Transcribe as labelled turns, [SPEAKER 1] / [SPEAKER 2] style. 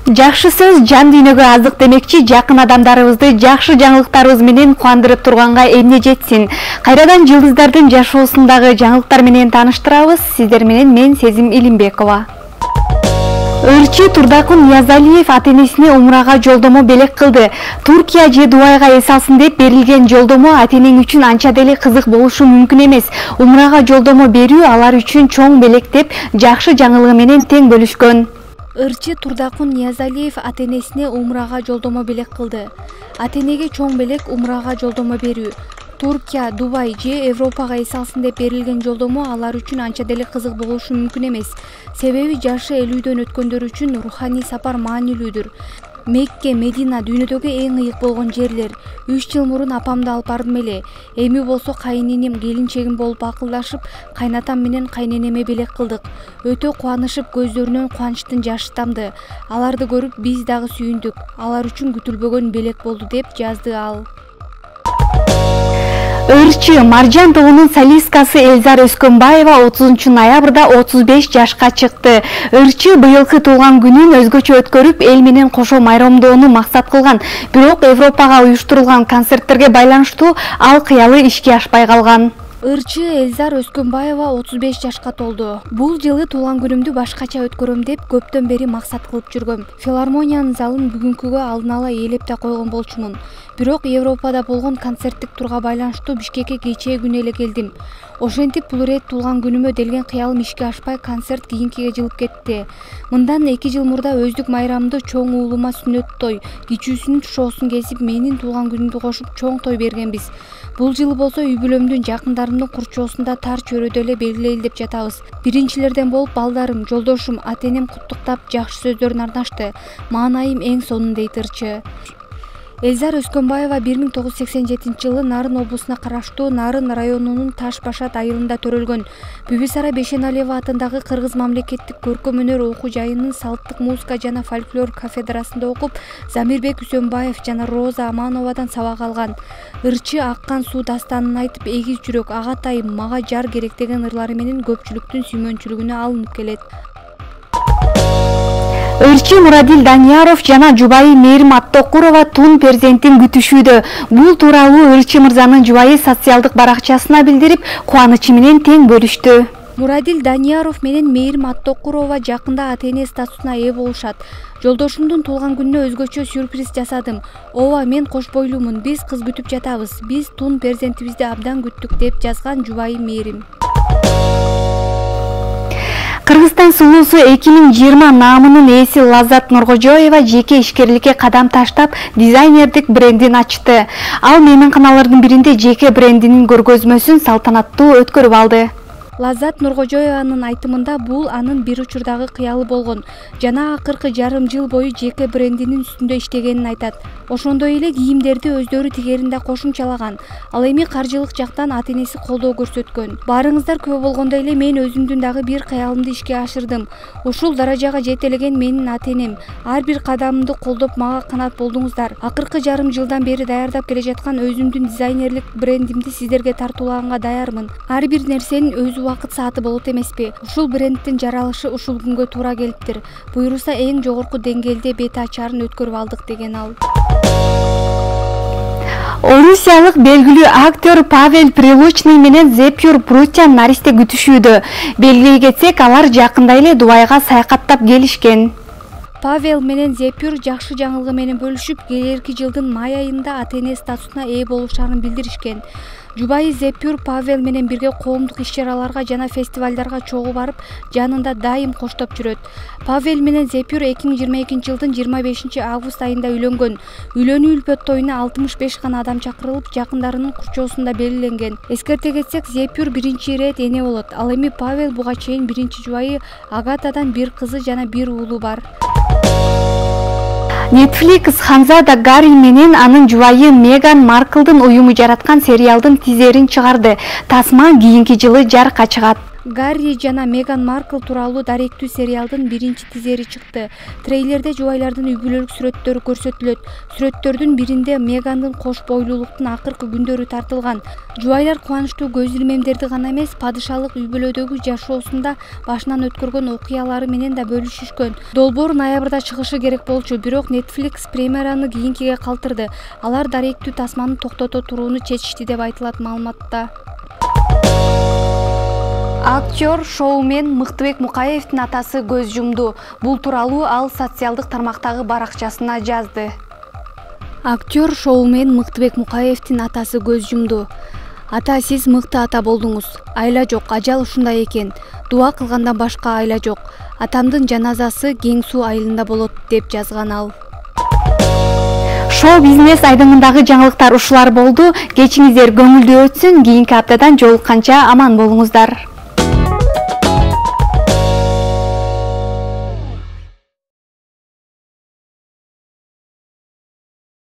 [SPEAKER 1] Жакшы сөз жан дүйнөгө аздык демекчи, жакын адамдарыбызды жакшы жаңылыктарыбыз менен кубандырып турганга эмне жетсин. Кайрадан жылдыздардын жашоосундагы жаңылыктар менен тааныштырабыз. Сиздер менен мен Сезим Илимбекова. Ырчы Турдакун Ниязалиев ата-энесине умрага жолдомо белек кылды. Туркия же Дубайга эс алсын деп берилген жолдомо ата-энең үчүн анча деле кызык болушу мүмкүн эмес. Умрага жолдомо берүү алар үчүн чоң белек деп жакшы жаңылыгы менен тең бөлүшкөн.
[SPEAKER 2] Ырчы Турдакун Ниязалиев ата-энесине умрага жолдомо белек кылды. Ата-энеге чоң белек умрага жолдомо берүү. Туркия, Дубай же Европага эс алсын деп берилген жолдомо алар үчүн анча деле кызык болушу мүмкүн эмес. Себеби жашы 50дөн өткөндөр үчүн руханий сапар маанилүүдүр. Мекке, Медина дүйнөдөгү эң ыйык болгон жерлер. 3 жыл мурун апамды алып бардым эле. Эми болсо кайненем, келинчегим болуп акылдашып, кайнатам менен кайненеме белек кылдык. Өтө кубанышып, көздөрүнөн кубанычтын жашы тамды. Аларды көрүп биз дагы сүйүндүк. Алар үчүн күтүлбөгөн белек болду деп жазды ал.
[SPEAKER 1] Ырчы Маржан тобунун солисткасы Элзар Өскөнбаева 30 ноябрда 35 жашка чыкты. Ырчы быйылкы туулган күнүн өзгөчө өткөрүп, эл менен кошо майрамдоону максат кылган. Бирок Европага уюштурулган концерттерге байланыштуу ал кыялы ишке ашпай калган.
[SPEAKER 2] Ырчы Элзар Өскөнбаева 35 жашка толду. Бул жылы туулган күнүмдү башкача өткөрөм деп көптөн бери максат кылып жүргөм. Филармониянын залын бүгүнкүгө алдын ала ээлеп да койгон болчумун. Бирок Европада болгон концерттик турга байланыштуу Бишкекке кечээ күнү эле келдим. Ошентип бул ирет туулган күнүмө делген кыялым ишке ашпай, концерт кийинкиге жылып кетти. Мындан 2 жыл мурда өздүк майрамды чоң уулума сүннөт той, кичүүсүнүн шоусун кесип, менин туулган күнүмдү кошуп чоң той бергенбиз. Бул жылы болсо үй бүлөмдүн, жакындарымдын курчоосунда тар чөйрөдө эле белгилейли деп жатабыз. Биринчилерден болуп балдарым, жолдошум, ата-энем куттуктап жакшы сөздөрүн арнашты. Маанайым эң сонун дейт Ырчы. Элзар Өскөнбаева 1987 жылы Нарын облусуна караштуу Нарын районунун Таш Башат айылында төрөлгөн. Бүбүсара Бешеналиева атындагы Кыргыз мамлекеттик көркөм өнөр окуу жайынын салттык музыка жана фольклор кафедрасында окуп, Замирбек Үсөнбаев жана Роза Амановадан сабак алган. Ырчы аккан суу дастанын айтып, эгиз жүрөк, агатайым, мага жар керек деген ырлары менен көпчүлүктүн сүймөнчүлүгүнө алынып келет.
[SPEAKER 1] Ырчы Мурадил Данияров жана жубайы Мээрим Аттокурова тун перзентин күтүшүүдө. Бул тууралуу Ырчы мырзанын жубайы социалдык баракчасына билдирип, кубанычы менен тең бөлүштү.
[SPEAKER 2] Мурадил Данияров менен Мээрим Аттокурова жакында ата-эне статусуна ээ болушат. Жолдошумдун туулган күнүнө өзгөчө сюрприз жасадым. Ооба, мен кош бойлумун, биз кыз күтүп жатабыз. Биз тун перзентибизди абдан күттүк деп жазган жубайы Мээрим.
[SPEAKER 1] Кыргызстан сулуусу 2020 наамынын ээси Лаззат Нуркожоева жеке ишкерликке кадам таштап, дизайнердик брендин ачты. Ал мейманканалардын биринде жеке брендинин көргөзмөсүн салтанаттуу өткөрүп алды.
[SPEAKER 2] Лаззат Нуркожоеванын айтымында бул анын бир учурдагы кыялы болгон. Жана акыркы жарым жыл бою жеке брендинин үстүндө иштегенин айтат. Ошондой эле кийимдерди өздөрү тигерин да кошумчалаган. Ал эми каржылык жактан ата-энеси колдоо көрсөткөн. Баарыңыздар күбө болгондой эле мен өзүмдүн дагы бир кыялымды ишке ашырдым. Ушул даражага жетелеген менин ата-энем. Ар бир кадамымды колдоп мага канат болдуңуздар. Акыркы жарым жылдан бери даярдап келе жаткан өзүмдүн дизайнерлик брендимди сиздерге тартуулаганга даярмын. Ар бир нерсенин өз убакыт сааты болот эмеспи? Ушул брендтин жаралышы ушул күнгө туура келиптир. Буйруса эң жогорку деңгээлде бет ачарын өткөрүп алдык деген ал.
[SPEAKER 1] Орусиялык белгилүү актер Павел Прилучный менен Зепюр Прутян наристе күтүшүүдө. Белгилей кетсек, алар жакында эле Дубайга саякаттап келишкен.
[SPEAKER 2] Павел менен Зепюр жакшы жаңылыгы менен бөлүшүп, келерки жылдын май айында ата-эне статусуна ээ болушарын билдиришкен. Жубайы Зепюр Павел менен бирге коомдук иш-чараларга жана фестивалдарга чогуу барып, жанында дайым коштоп жүрөт. Павел менен Зепюр 2022 жылдын 25 август айында үйлөнгөн. Үйлөнүү үлпөт тоюна 65 гана адам чакырылып, жакындарынын курчоосунда белгиленген. Эскерте кетсек, Зепюр биринчи ирет эне болот. Ал эми Павел буга чейин биринчи жубайы Агатадан бир кызы жана бир уулу бар.
[SPEAKER 1] Netflix Ханзада Гарри менен анын жубайы Меган Марклдын уюму жараткан сериалдын тизерин чыгарды. Тасма кийинки жылы жарыкка чыгат.
[SPEAKER 2] Гарри жана Меган Маркл тууралуу даректүү сериалдын биринчи тизери чыкты. Трейлерде жубайлардын үй бүлөлүк сүрөттөрү көрсөтүлөт. Сүрөттөрдүн биринде Мегандын кош бойлуулуктун акыркы күндөрү тартылган. Жубайлар кубанычтуу көз илмемдерди гана эмес, падышалык үй бүлөдөгү жашоосунда башынан өткөргөн окуялары менен да бөлүшүшкөн. Долбоор ноябрда чыгышы керек болчу, бирок Netflix премьераны кийинкиге калтырды. Алар даректүү тасманы токтото турууну чечишти деп айтылат маалыматта.
[SPEAKER 1] Актер, шоумен Мыктыбек Мукаевдин атасы көз жумду. Бул тууралуу ал социалдык тармактагы баракчасына жазды.
[SPEAKER 2] Актер, шоумен Мыктыбек Мукаевдин атасы көз жумду. Ата, сиз мыкты ата болдуңуз. Айла жок, ажал ушундай экен. Дуа кылгандан башка айла жок. Атамдын жаназасы Кең Суу айылында болот, деп жазган ал.
[SPEAKER 1] Шоу бизнес айдыңындагы жаңылыктар ушулар болду. Кечиңиздер көңүлдүү өтсүн. Кийинки аптадан жолукканча аман болуңуздар.